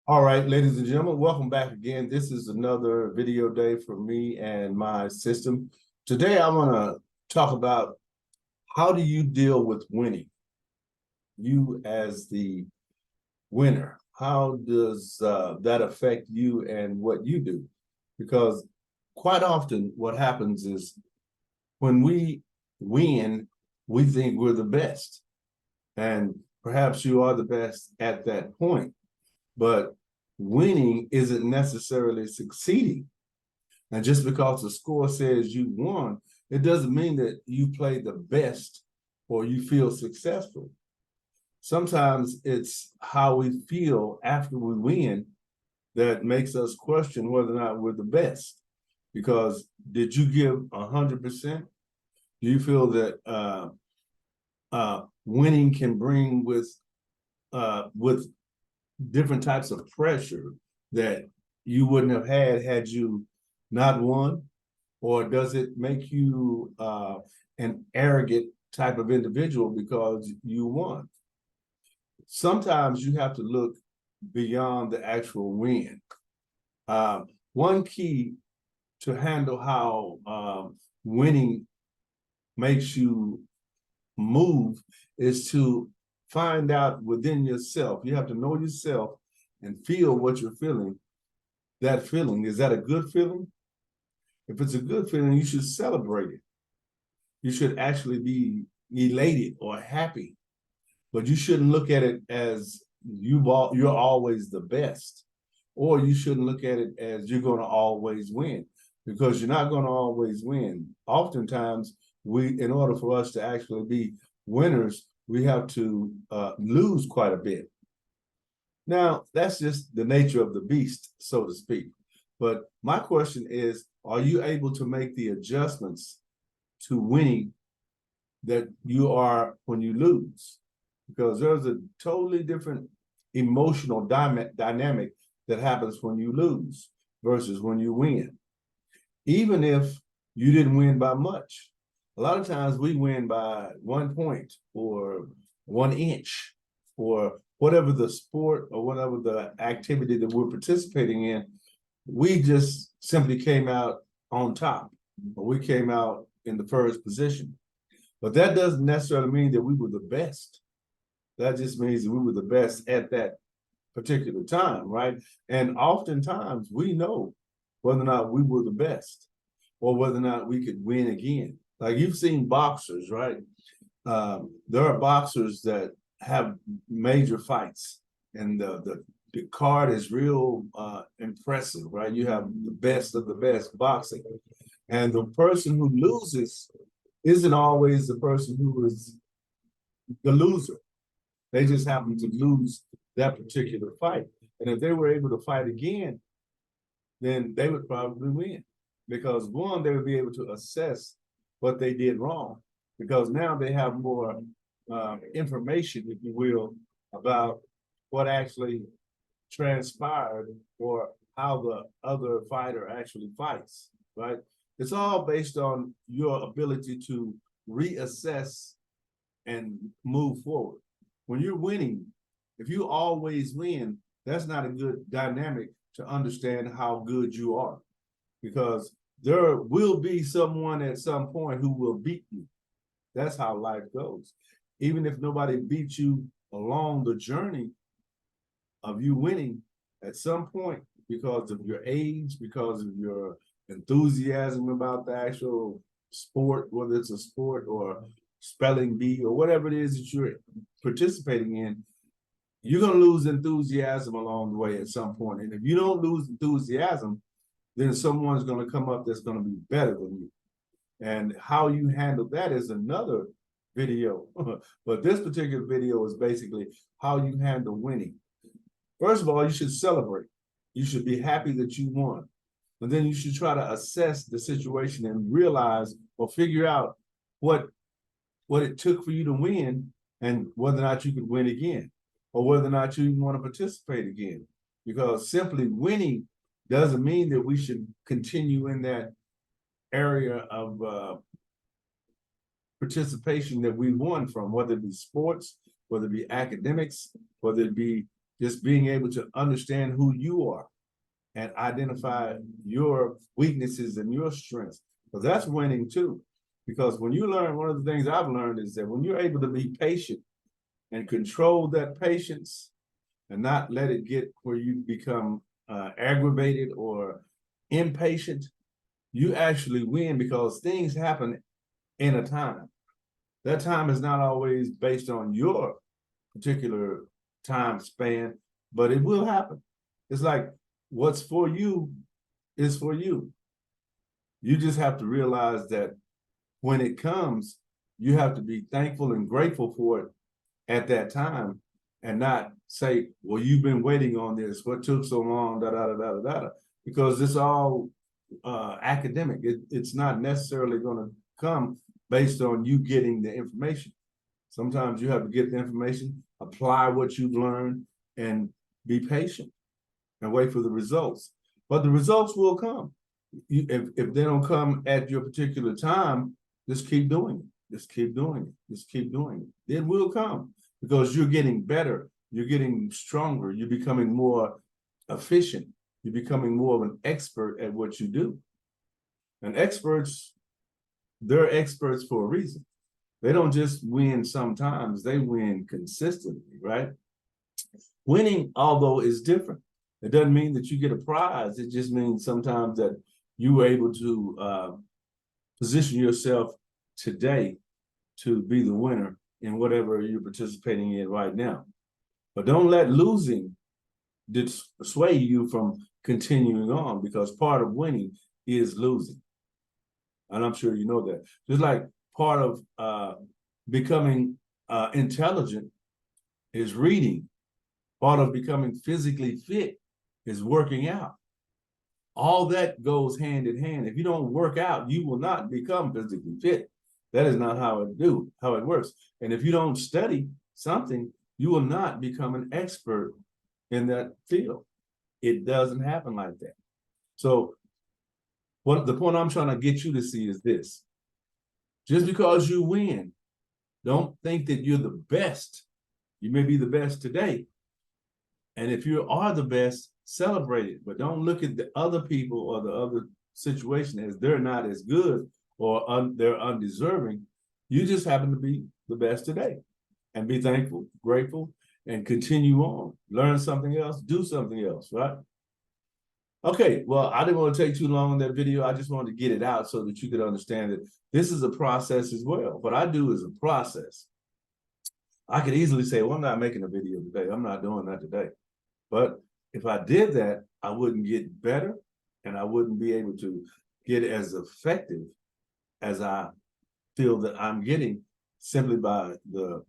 All right, ladies and gentlemen, welcome back again. This is another video day for me and my system. Today, I want to talk about how do you deal with winning? You as the winner, how does that affect you and what you do? Because quite often what happens is when we win, we think we're the best. And perhaps you are the best at that point. But winning isn't necessarily succeeding. And just because the score says you won, it doesn't mean that you played the best or you feel successful. Sometimes it's how we feel after we win that makes us question whether or not we're the best. Because did you give 100%? Do you feel that winning can bring with different types of pressure that you wouldn't have had you not won? Or does it make you an arrogant type of individual because you won? Sometimes you have to look beyond the actual win. One key to handle how winning makes you move is to find out within yourself. You have to know yourself and feel what you're feeling. That feeling, is that a good feeling? If it's a good feeling, you should celebrate it. You should actually be elated or happy, but you shouldn't look at it as you're always the best, or you shouldn't look at it as you're going to always win, because you're not going to always win. Oftentimes, in order for us to actually be winners, we have to lose quite a bit. Now, that's just the nature of the beast, so to speak. But my question is, are you able to make the adjustments to winning that you are when you lose? Because there's a totally different emotional dynamic that happens when you lose versus when you win. Even if you didn't win by much. A lot of times we win by 1 point or 1 inch or whatever the sport or whatever the activity that we're participating in. We just simply came out on top, or we came out in the first position. But that doesn't necessarily mean that we were the best. That just means that we were the best at that particular time, right? And oftentimes we know whether or not we were the best or whether or not we could win again. Like you've seen boxers, right? There are boxers that have major fights, and the card is real impressive, right? You have the best of the best boxing, and the person who loses isn't always the person who is the loser. They just happen to lose that particular fight, and if they were able to fight again, then they would probably win, because one, they would be able to assess what they did wrong, because now they have more information, if you will, about what actually transpired or how the other fighter actually fights, right? It's all based on your ability to reassess and move forward. When you're winning, if you always win, that's not a good dynamic to understand how good you are, because there will be someone at some point who will beat you. That's how life goes. Even if nobody beats you along the journey of you winning, at some point, because of your age, because of your enthusiasm about the actual sport, whether it's a sport or spelling bee or whatever it is that you're participating in, you're going to lose enthusiasm along the way at some point. And if you don't lose enthusiasm, then someone's going to come up that's going to be better than you. And how you handle that is another video. But this particular video is basically how you handle winning. First of all, you should celebrate. You should be happy that you won. But then you should try to assess the situation and realize or figure out what it took for you to win and whether or not you could win again, or whether or not you even want to participate again. Because simply winning doesn't mean that we should continue in that area of participation that we won from, whether it be sports, whether it be academics, whether it be just being able to understand who you are and identify your weaknesses and your strengths. Because that's winning too. Because when you learn, one of the things I've learned is that when you're able to be patient and control that patience and not let it get where you become aggravated or impatient, you actually win because things happen in a time. That time is not always based on your particular time span, but it will happen. It's like what's for you is for you. You just have to realize that when it comes, you have to be thankful and grateful for it at that time and not say, well, you've been waiting on this. What took so long? Da, da, da, da, da, da. Because it's all academic. It's not necessarily going to come based on you getting the information. Sometimes you have to get the information, apply what you've learned, and be patient and wait for the results. But the results will come. If they don't come at your particular time, just keep doing it. Just keep doing it. Just keep doing it. It will come because you're getting better. You're getting stronger. You're becoming more efficient. You're becoming more of an expert at what you do. And experts, they're experts for a reason. They don't just win sometimes, they win consistently, right? Winning, although, is different. It doesn't mean that you get a prize. It just means sometimes that you were able to position yourself today to be the winner in whatever you're participating in right now. But don't let losing dissuade you from continuing on, because part of winning is losing. And I'm sure you know that. Just like part of becoming intelligent is reading. Part of becoming physically fit is working out. All that goes hand in hand. If you don't work out, you will not become physically fit. That is not how it works. And if you don't study something, you will not become an expert in that field. It doesn't happen like that. So what the point I'm trying to get you to see is this. Just because you win, don't think that you're the best. You may be the best today. And if you are the best, celebrate it. But don't look at the other people or the other situation as they're not as good or they're undeserving. You just happen to be the best today. And be thankful, grateful, and continue on. Learn something else, do something else, right? Okay, well, I didn't want to take too long on that video. I just wanted to get it out so that you could understand that this is a process as well. What I do is a process. I could easily say, well, I'm not making a video today. I'm not doing that today. But if I did that, I wouldn't get better and I wouldn't be able to get as effective as I feel that I'm getting simply by the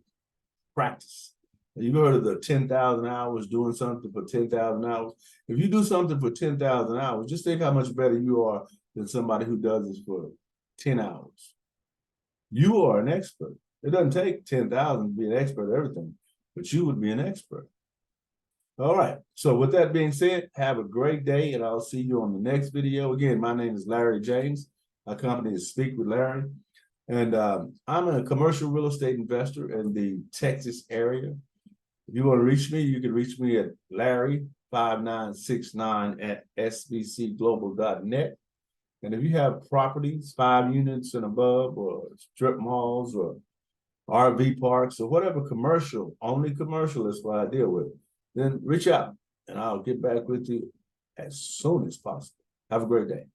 practice. You've heard of the 10,000 hours, doing something for 10,000 hours. If you do something for 10,000 hours, just think how much better you are than somebody who does this for 10 hours. You are an expert. It doesn't take 10,000 to be an expert at everything, but you would be an expert. All right. So with that being said, have a great day, and I'll see you on the next video. Again, my name is Larry James. Our company is Speakwithlarry. And I'm a commercial real estate investor in the Texas area. If you want to reach me, you can reach me at Larry5969@sbcglobal.net. And if you have properties, 5 units and above, or strip malls, or RV parks, or whatever commercial, only commercial is what I deal with, then reach out and I'll get back with you as soon as possible. Have a great day.